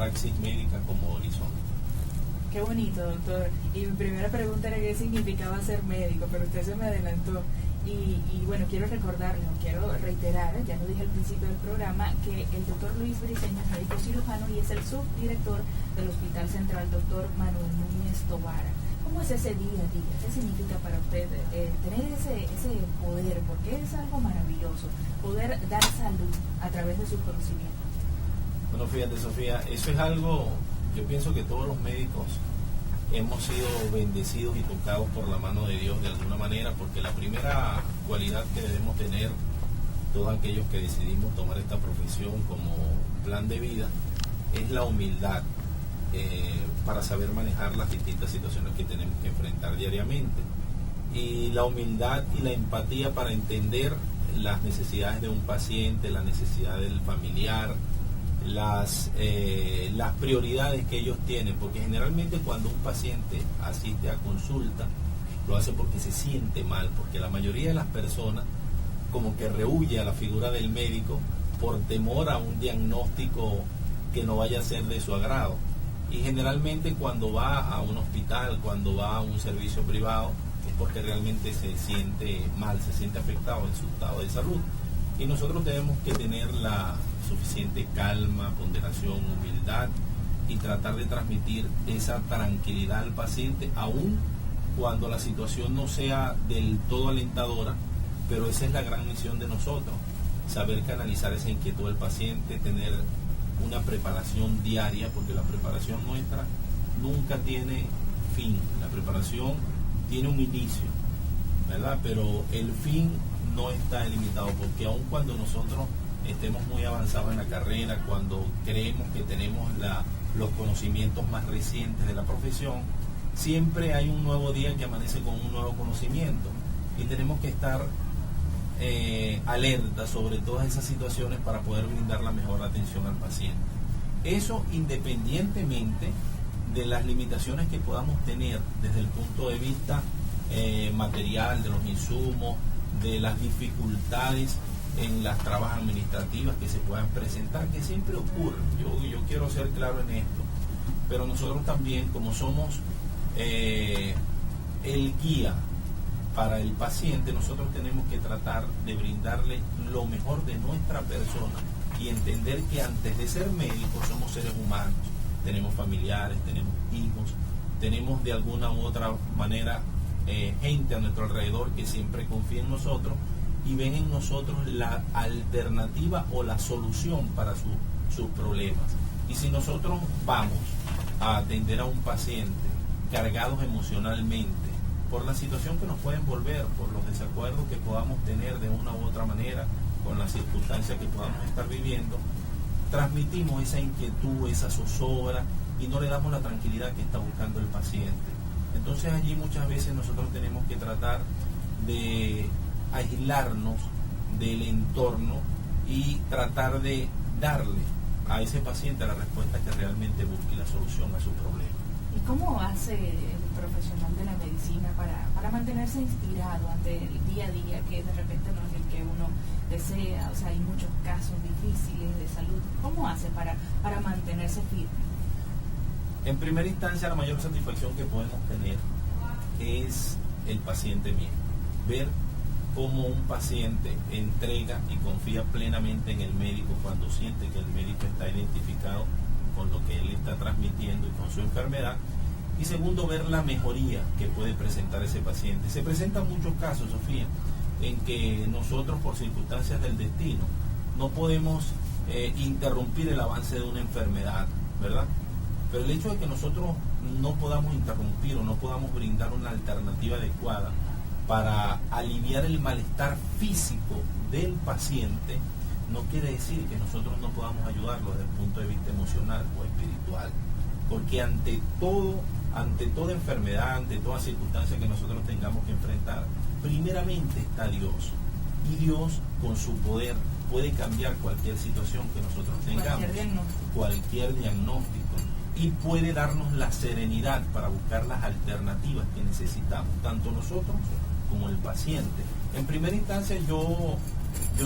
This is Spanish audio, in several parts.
praxis médica como horizonte. Qué bonito, doctor. Y mi primera pregunta era qué significaba ser médico, pero usted se me adelantó. Y bueno, quiero recordarle, quiero reiterar, ya lo dije al principio del programa, que el doctor Luis Briceño es médico cirujano y es el subdirector del Hospital Central Dr. Manuel Núñez Tobar. ¿Cómo es ese día a día? ¿Qué significa para usted tener ese poder? Porque es algo maravilloso, poder dar salud a través de sus conocimientos. Bueno, fíjate, Sofía, eso es algo, yo pienso que todos los médicos hemos sido bendecidos y tocados por la mano de Dios de alguna manera, porque la primera cualidad que debemos tener todos aquellos que decidimos tomar esta profesión como plan de vida es la humildad para saber manejar las distintas situaciones que tenemos que enfrentar diariamente, y la humildad y la empatía para entender las necesidades de un paciente, la necesidad del familiar, las prioridades que ellos tienen, porque generalmente cuando un paciente asiste a consulta lo hace porque se siente mal, porque la mayoría de las personas como que rehúye a la figura del médico por temor a un diagnóstico que no vaya a ser de su agrado, y generalmente cuando va a un hospital, cuando va a un servicio privado, es porque realmente se siente mal, se siente afectado en su estado de salud, y nosotros tenemos que tener la suficiente calma, ponderación, humildad, y tratar de transmitir esa tranquilidad al paciente, aun cuando la situación no sea del todo alentadora, pero esa es la gran misión de nosotros, saber canalizar esa inquietud del paciente, tener una preparación diaria, porque la preparación nuestra nunca tiene fin, la preparación tiene un inicio, ¿verdad? Pero el fin no está delimitado, porque aun cuando nosotros estemos muy avanzados en la carrera, cuando creemos que tenemos los conocimientos más recientes de la profesión, siempre hay un nuevo día que amanece con un nuevo conocimiento, y tenemos que estar alerta sobre todas esas situaciones para poder brindar la mejor atención al paciente. Eso independientemente de las limitaciones que podamos tener desde el punto de vista material, de los insumos, de las dificultades en las trabas administrativas que se puedan presentar, que siempre ocurren. Yo quiero ser claro en esto, pero nosotros también, como somos el guía para el paciente, nosotros tenemos que tratar de brindarle lo mejor de nuestra persona y entender que antes de ser médicos somos seres humanos, tenemos familiares, tenemos hijos, tenemos de alguna u otra manera gente a nuestro alrededor que siempre confía en nosotros y ven en nosotros la alternativa o la solución para sus problemas. Y si nosotros vamos a atender a un paciente cargados emocionalmente por la situación que nos puede envolver, por los desacuerdos que podamos tener de una u otra manera con las circunstancias que podamos estar viviendo, transmitimos esa inquietud, esa zozobra, y no le damos la tranquilidad que está buscando el paciente. Entonces allí muchas veces nosotros tenemos que tratar de aislarnos del entorno y tratar de darle a ese paciente la respuesta que realmente busque, la solución a su problema. ¿Y cómo hace el profesional de la medicina para mantenerse inspirado ante el día a día, que de repente no es el que uno desea? O sea, hay muchos casos difíciles de salud. ¿Cómo hace para mantenerse firme? En primera instancia, la mayor satisfacción que podemos tener es el paciente mismo. Ver cómo un paciente entrega y confía plenamente en el médico cuando siente que el médico está identificado con lo que él está transmitiendo y con su enfermedad. Y segundo, ver la mejoría que puede presentar ese paciente. Se presentan muchos casos, Sofía, en que nosotros, por circunstancias del destino, no podemos interrumpir el avance de una enfermedad, ¿verdad? Pero el hecho de que nosotros no podamos interrumpir o no podamos brindar una alternativa adecuada para aliviar el malestar físico del paciente, no quiere decir que nosotros no podamos ayudarlo desde el punto de vista emocional o espiritual, porque ante toda enfermedad, ante toda circunstancia que nosotros tengamos que enfrentar, primeramente está Dios, y Dios con su poder puede cambiar cualquier situación que nosotros tengamos, cualquier diagnóstico, y puede darnos la serenidad para buscar las alternativas que necesitamos, tanto nosotros como el paciente. En primera instancia yo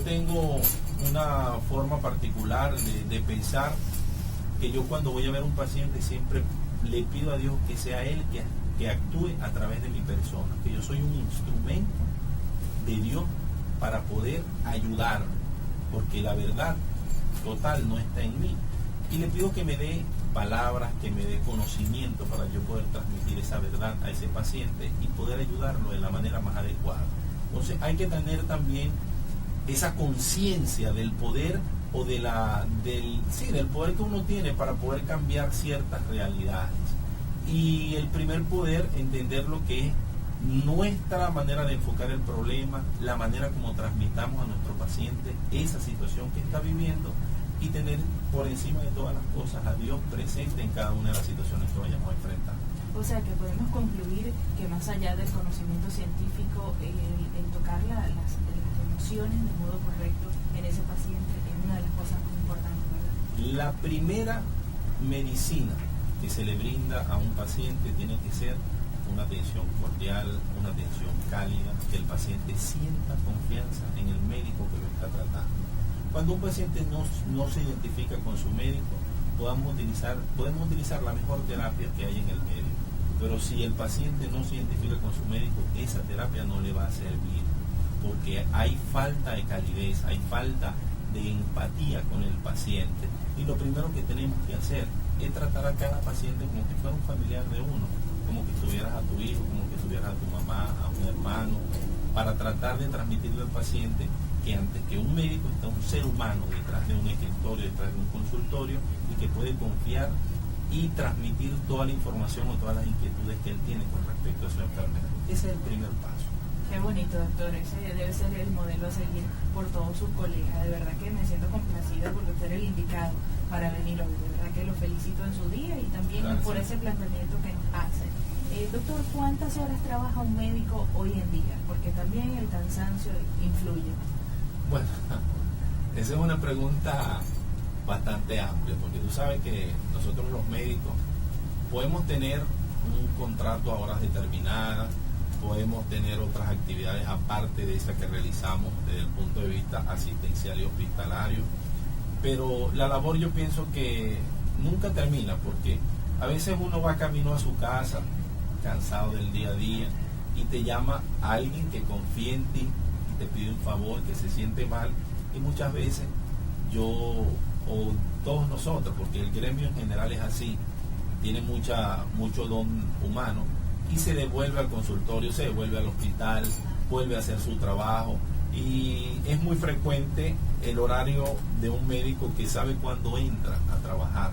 tengo una forma particular de pensar que yo cuando voy a ver a un paciente siempre le pido a Dios que sea Él que actúe a través de mi persona, que yo soy un instrumento de Dios para poder ayudar, porque la verdad total no está en mí. Y le pido que me dé palabras, que me dé conocimiento para yo poder transmitir esa verdad a ese paciente y poder ayudarlo de la manera más adecuada. Entonces hay que tener también esa conciencia del poder o del poder que uno tiene para poder cambiar ciertas realidades. Y el primer poder, entender lo que es nuestra manera de enfocar el problema, la manera como transmitamos a nuestro paciente esa situación que está viviendo, y tener por encima de todas las cosas a Dios presente en cada una de las situaciones que vayamos a enfrentar. O sea que podemos concluir que más allá del conocimiento científico, el tocar las emociones de modo correcto en ese paciente es una de las cosas más importantes, ¿verdad? La primera medicina que se le brinda a un paciente tiene que ser una atención cordial, una atención cálida, que el paciente sienta confianza en el médico que lo está tratando. Cuando un paciente no se identifica con su médico, podemos utilizar la mejor terapia que hay en el médico. Pero si el paciente no se identifica con su médico, esa terapia no le va a servir, porque hay falta de calidez, hay falta de empatía con el paciente. Y lo primero que tenemos que hacer es tratar a cada paciente como que fuera un familiar de uno, como que estuvieras a tu hijo, como que estuvieras a tu mamá, a un hermano, para tratar de transmitirle al paciente que antes que un médico está un ser humano detrás de un escritorio, detrás de un consultorio, y que puede confiar y transmitir toda la información o todas las inquietudes que él tiene con respecto a su enfermedad. Ese es el primer paso. Qué bonito, doctor. Ese debe ser el modelo a seguir por todos sus colegas. De verdad que me siento complacida porque usted era el indicado para venir hoy. De verdad que lo felicito en su día y también por ese planteamiento que nos hace. Doctor, ¿cuántas horas trabaja un médico hoy en día? Porque también el cansancio influye. Bueno, esa es una pregunta bastante amplia, porque tú sabes que nosotros los médicos podemos tener un contrato a horas determinadas, podemos tener otras actividades aparte de esas que realizamos desde el punto de vista asistencial y hospitalario, pero la labor yo pienso que nunca termina, porque a veces uno va camino a su casa cansado del día a día y te llama a alguien que confía en ti, te pide un favor, que se siente mal, y muchas veces yo o todos nosotros, porque el gremio en general es así, tiene mucho don humano, y se devuelve al consultorio, se devuelve al hospital, vuelve a hacer su trabajo, y es muy frecuente el horario de un médico que sabe cuándo entra a trabajar,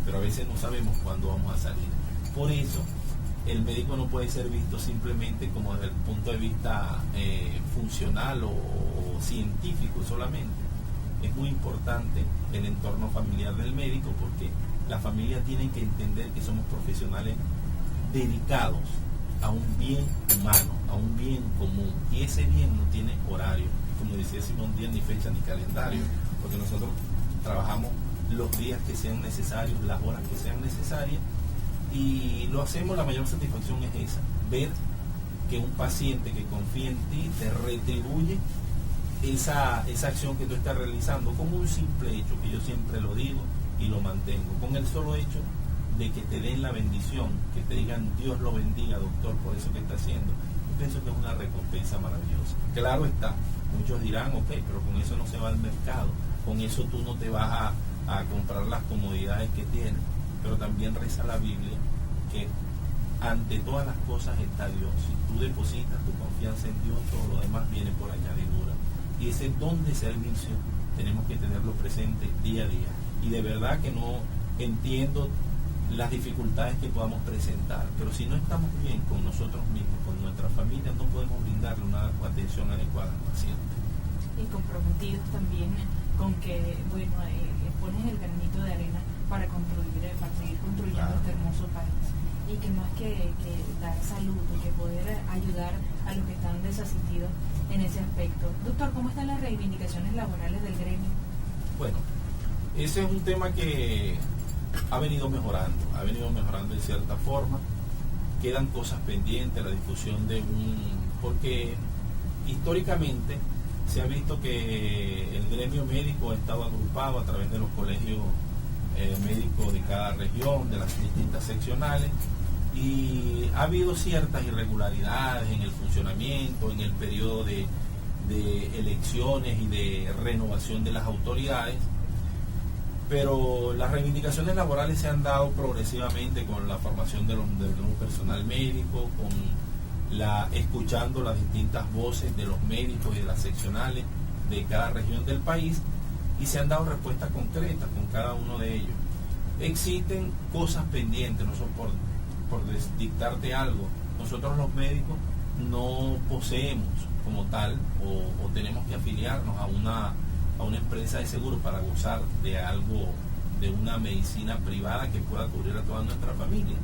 pero a veces no sabemos cuándo vamos a salir. Por eso el médico no puede ser visto simplemente como desde el punto de vista funcional o científico solamente. Es muy importante el entorno familiar del médico, porque la familia tiene que entender que somos profesionales dedicados a un bien humano, a un bien común, y ese bien no tiene horario, como decía Simón Díaz, ni fecha ni calendario, porque nosotros trabajamos los días que sean necesarios, las horas que sean necesarias, y lo hacemos, la mayor satisfacción es esa, ver que un paciente que confía en ti te retribuye esa acción que tú estás realizando con un simple hecho, que yo siempre lo digo y lo mantengo, con el solo hecho de que te den la bendición, que te digan Dios lo bendiga, doctor, por eso que está haciendo. Yo pienso que es una recompensa maravillosa. Claro está, muchos dirán, ok, pero con eso no se va al mercado, con eso tú no te vas a comprar las comodidades que tienes, pero también reza la Biblia que ante todas las cosas está Dios. Si tú depositas tu confianza en Dios, todo lo demás viene por añadidura. Y ese don de servicio tenemos que tenerlo presente día a día. Y de verdad que no entiendo las dificultades que podamos presentar, pero si no estamos bien con nosotros mismos, con nuestra familia, no podemos brindarle una atención adecuada al paciente. Y comprometidos también con que, bueno, pones el granito de arena para seguir construyendo este hermoso país. Y que más que dar salud y que poder ayudar a los que están desasistidos en ese aspecto. Doctor, ¿cómo están las reivindicaciones laborales del gremio? Bueno, ese es un tema que ha venido mejorando en cierta forma. Quedan cosas pendientes, la discusión porque históricamente se ha visto que el gremio médico ha estado agrupado a través de los colegios médico de cada región, de las distintas seccionales, y ha habido ciertas irregularidades en el funcionamiento, en el periodo de elecciones y de renovación de las autoridades, pero las reivindicaciones laborales se han dado progresivamente con la formación del nuevo personal médico, escuchando las distintas voces de los médicos y de las seccionales de cada región del país, y se han dado respuestas concretas con cada uno de ellos. Existen cosas pendientes, no son por dictarte algo. Nosotros los médicos no poseemos como tal o tenemos que afiliarnos a una empresa de seguro para gozar de algo, de una medicina privada que pueda cubrir a toda nuestra familia.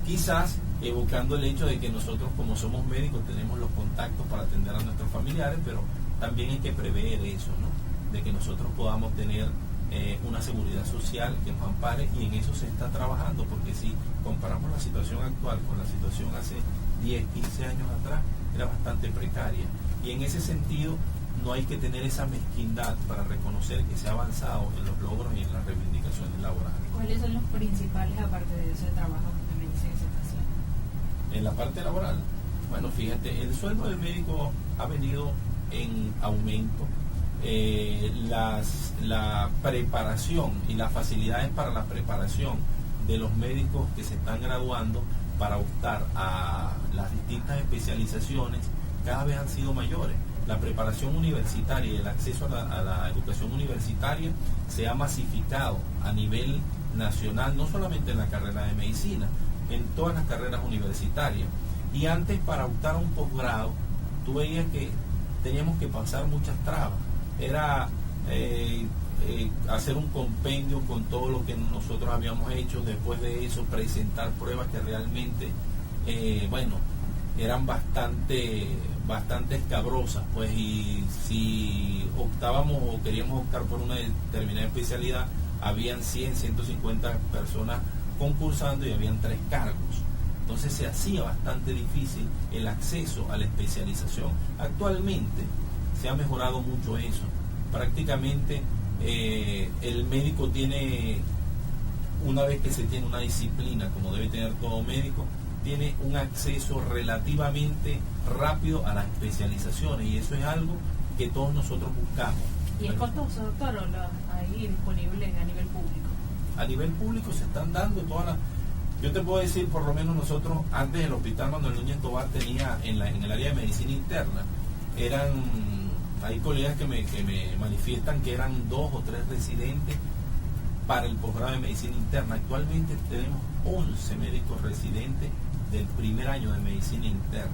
Quizás evocando el hecho de que nosotros, como somos médicos, tenemos los contactos para atender a nuestros familiares, pero también hay que prever eso, ¿no? De que nosotros podamos tener una seguridad social que nos ampare, y en eso se está trabajando, porque si comparamos la situación actual con la situación hace 10, 15 años atrás, era bastante precaria, y en ese sentido no hay que tener esa mezquindad para reconocer que se ha avanzado en los logros y en las reivindicaciones laborales. ¿Cuáles son los principales, aparte de ese trabajo que me dice que se está haciendo? En la parte laboral, bueno, fíjate, el sueldo del médico ha venido en aumento. La preparación y las facilidades para la preparación de los médicos que se están graduando para optar a las distintas especializaciones cada vez han sido mayores. La preparación universitaria y el acceso a la educación universitaria se ha masificado a nivel nacional, no solamente en la carrera de medicina, en todas las carreras universitarias. Y antes, para optar a un posgrado, tú veías que teníamos que pasar muchas trabas. Era hacer un compendio con todo lo que nosotros habíamos hecho, después de eso presentar pruebas que realmente eran bastante escabrosas, pues, y si optábamos o queríamos optar por una determinada especialidad, habían 100, 150 personas concursando y habían 3 cargos. Entonces se hacía bastante difícil el acceso a la especialización. Actualmente se ha mejorado mucho eso. Prácticamente el médico tiene, una vez que se tiene una disciplina, como debe tener todo médico, tiene un acceso relativamente rápido a las especializaciones, y eso es algo que todos nosotros buscamos. ¿Y es costoso, doctor, o ahí disponible a nivel público? A nivel público se están dando todas las... Yo te puedo decir, por lo menos nosotros, antes el Hospital Manuel Núñez Tovar tenía en el área de medicina interna, hay colegas que me manifiestan que eran 2 o 3 residentes para el posgrado de medicina interna. Actualmente tenemos 11 médicos residentes del primer año de medicina interna,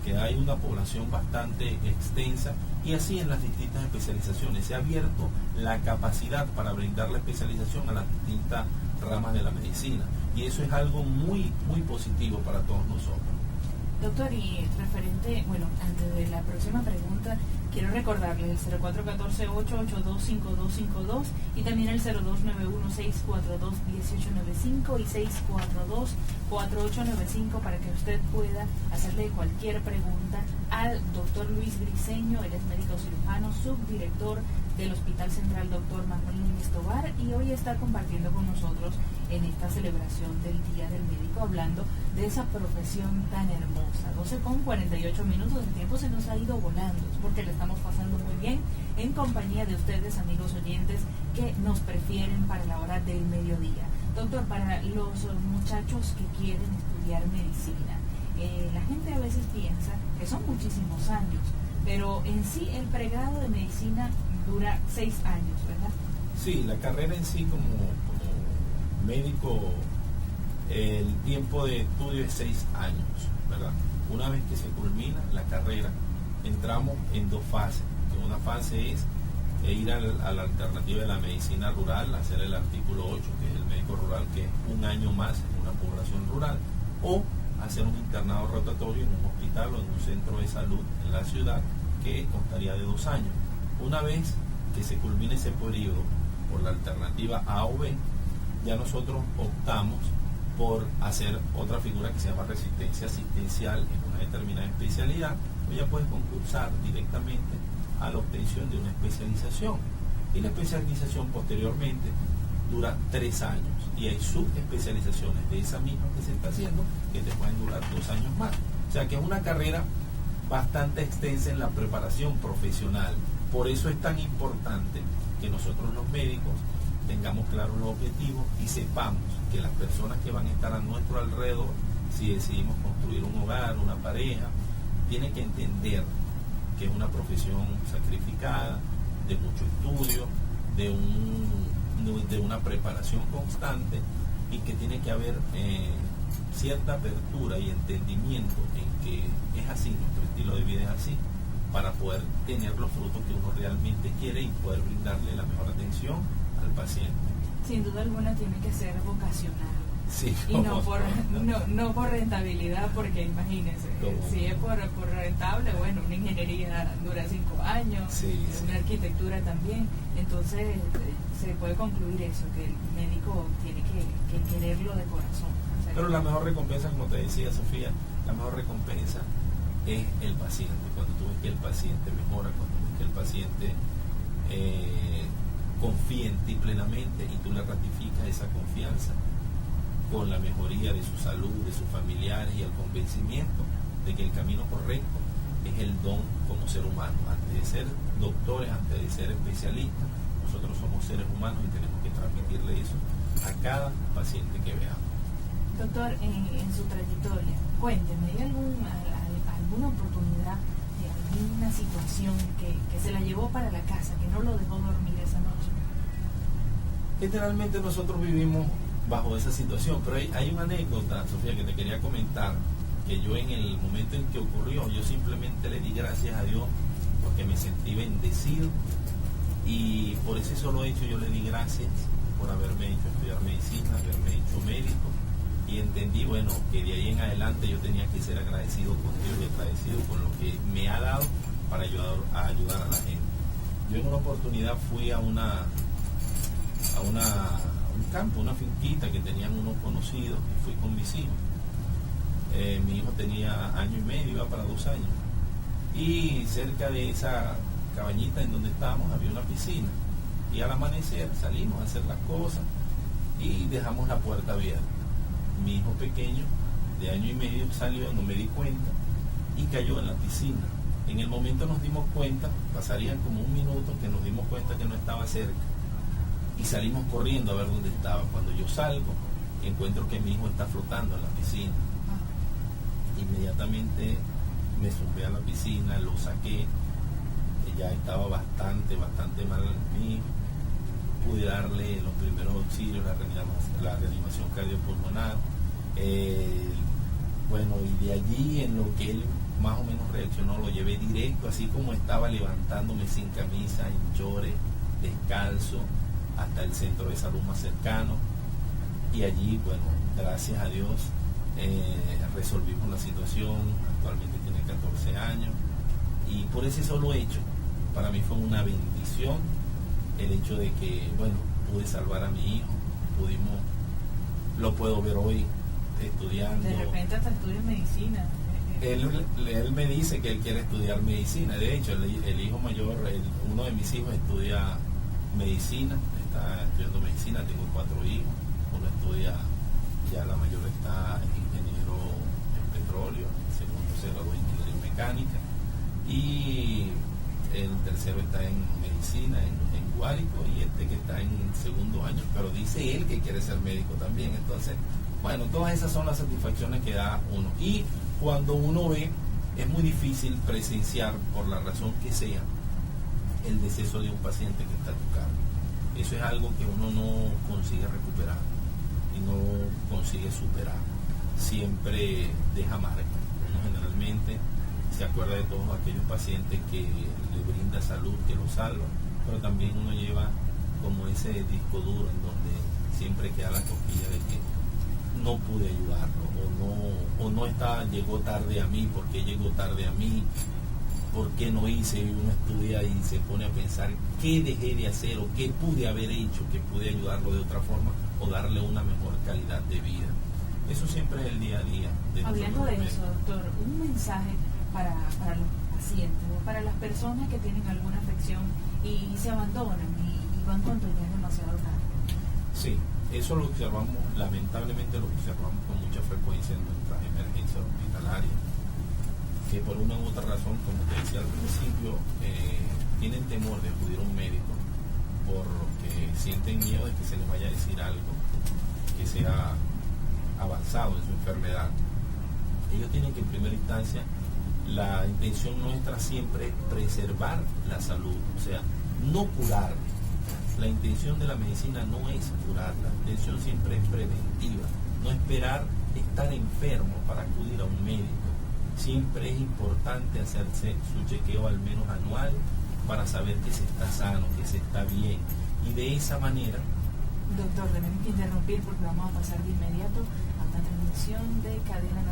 que hay una población bastante extensa, y así en las distintas especializaciones. Se ha abierto la capacidad para brindar la especialización a las distintas ramas de la medicina, y eso es algo muy, muy positivo para todos nosotros. Doctor, y referente, antes de la próxima pregunta, quiero recordarles el 0414-882-5252 y también el 0291-642-1895 y 642-4895 para que usted pueda hacerle cualquier pregunta al doctor Luis Briceño. Él es médico cirujano, subdirector del Hospital Central Dr. Manuel Núñez Tovar, y hoy está compartiendo con nosotros en esta celebración del Día del Médico, hablando de esa profesión tan hermosa. 12:48, el tiempo se nos ha ido volando, es porque le estamos pasando muy bien en compañía de ustedes, amigos oyentes, que nos prefieren para la hora del mediodía. Doctor, para los muchachos que quieren estudiar medicina, la gente a veces piensa que son muchísimos años, pero en sí el pregrado de medicina dura 6 años, ¿verdad? Sí, la carrera en sí como médico, el tiempo de estudio es 6 años, ¿verdad? Una vez que se culmina la carrera, entramos en 2 fases. Una fase es ir a la alternativa de la medicina rural, hacer el artículo 8, que es el médico rural, que es 1 año más en una población rural, o hacer un internado rotatorio en un hospital o en un centro de salud en la ciudad, que constaría de 2 años. Una vez que se culmine ese periodo por la alternativa A o B, ya nosotros optamos por hacer otra figura que se llama resistencia asistencial en una determinada especialidad, o ya puedes concursar directamente a la obtención de una especialización. Y la especialización posteriormente dura 3 años y hay subespecializaciones de esa misma que se está haciendo que te pueden durar 2 años más. O sea que es una carrera bastante extensa en la preparación profesional. Por eso es tan importante que nosotros los médicos tengamos claros los objetivos y sepamos que las personas que van a estar a nuestro alrededor, si decidimos construir un hogar, una pareja, tienen que entender que es una profesión sacrificada, de mucho estudio, de una preparación constante, y que tiene que haber cierta apertura y entendimiento en que es así, nuestro estilo de vida es así, para poder tener los frutos que uno realmente quiere y poder brindarle la mejor atención al paciente. Sin duda alguna tiene que ser vocacional. Sí, y no por rentabilidad, porque imagínense, si es por rentable, bueno, una ingeniería dura 5 años, sí, una arquitectura también, entonces se puede concluir eso, que el médico tiene que quererlo de corazón. Pero la mejor recompensa, como te decía Sofía, la mejor recompensa es el paciente. Cuando tú ves que el paciente mejora, cuando ves que el paciente confía en ti plenamente y tú le ratificas esa confianza con la mejoría de su salud, de sus familiares y el convencimiento de que el camino correcto es el don como ser humano. Antes de ser doctores, antes de ser especialistas, nosotros somos seres humanos y tenemos que transmitirle eso a cada paciente que veamos. Doctor, en su trayectoria, cuénteme, ¿hay alguna oportunidad de alguna situación que se la llevó para la casa, que no lo dejó dormir esa noche? Generalmente nosotros vivimos bajo esa situación, pero hay una anécdota, Sofía, que te quería comentar, que yo en el momento en que ocurrió, yo simplemente le di gracias a Dios porque me sentí bendecido, y por ese solo hecho yo le di gracias por haberme hecho estudiar medicina, haberme hecho médico, y entendí, bueno, que de ahí en adelante yo tenía que ser agradecido con Dios y agradecido con lo que me ha dado para ayudar a la gente. Yo en una oportunidad fui a un campo, una finquita que tenían unos conocidos, y fui con mis hijos. Mi hijo tenía 1 año y medio, iba para 2 años, y cerca de esa cabañita en donde estábamos había una piscina, y al amanecer salimos a hacer las cosas y dejamos la puerta abierta. Mi hijo pequeño de 1 año y medio salió, no me di cuenta, y cayó en la piscina. En el momento nos dimos cuenta, pasarían como 1 minuto, que nos dimos cuenta que no estaba cerca, y salimos corriendo a ver dónde estaba. Cuando yo salgo, encuentro que mi hijo está flotando en la piscina. Inmediatamente me subí a la piscina, lo saqué, ya estaba bastante mal mi hijo. Pude darle los primeros auxilios, la reanimación cardiopulmonar, bueno, y de allí, en lo que él más o menos reaccionó, lo llevé directo, así como estaba, levantándome sin camisa, en chores, descalzo, hasta el centro de salud más cercano, y allí, bueno, gracias a Dios resolvimos la situación. Actualmente tiene 14 años, y por ese solo hecho para mí fue una bendición el hecho de que, bueno, pude salvar a mi hijo, lo puedo ver hoy estudiando. De repente hasta estudia medicina. Él me dice que él quiere estudiar medicina. De hecho, el hijo mayor, uno de mis hijos estudia medicina, está estudiando medicina. Tengo 4 hijos. Uno estudia, ya la mayor está ingeniero en petróleo, el segundo se graduó en ingeniería mecánica, y el tercero está en medicina en Guárico, y este que está en 2º año, pero dice él que quiere ser médico también. Entonces, bueno, todas esas son las satisfacciones que da uno, y cuando uno ve, es muy difícil presenciar, por la razón que sea, el deceso de un paciente que está a tu cargo. Eso es algo que uno no consigue recuperar y no consigue superar, siempre deja marca. Uno generalmente se acuerda de todos aquellos pacientes que le brinda salud, que lo salva, pero también uno lleva como ese disco duro en donde siempre queda la cosquilla de que no pude ayudarlo, llegó tarde a mí, ¿por qué llegó tarde a mí? ¿Por qué no hice? Y uno estudia y se pone a pensar qué dejé de hacer o qué pude haber hecho, que pude ayudarlo de otra forma o darle una mejor calidad de vida. Eso siempre es el día a día. Hablando de eso, doctor, un mensaje para los pacientes, ¿no? Para las personas que tienen alguna afección y se abandonan y van cuando ya es demasiado tarde. Sí, eso lo observamos, lamentablemente lo observamos con mucha frecuencia en nuestras emergencias hospitalarias, que por una u otra razón, como te decía al principio, tienen temor de acudir a un médico porque sienten miedo de que se les vaya a decir algo que sea avanzado en su enfermedad. Ellos tienen que en primera instancia, la intención nuestra siempre es preservar la salud, o sea, no curarla. La intención de la medicina no es curar, la intención siempre es preventiva, no esperar estar enfermo para acudir a un médico. Siempre es importante hacerse su chequeo al menos anual para saber que se está sano, que se está bien, y de esa manera. Doctor, tenemos que interrumpir porque vamos a pasar de inmediato a una transmisión de Cadena Nacional.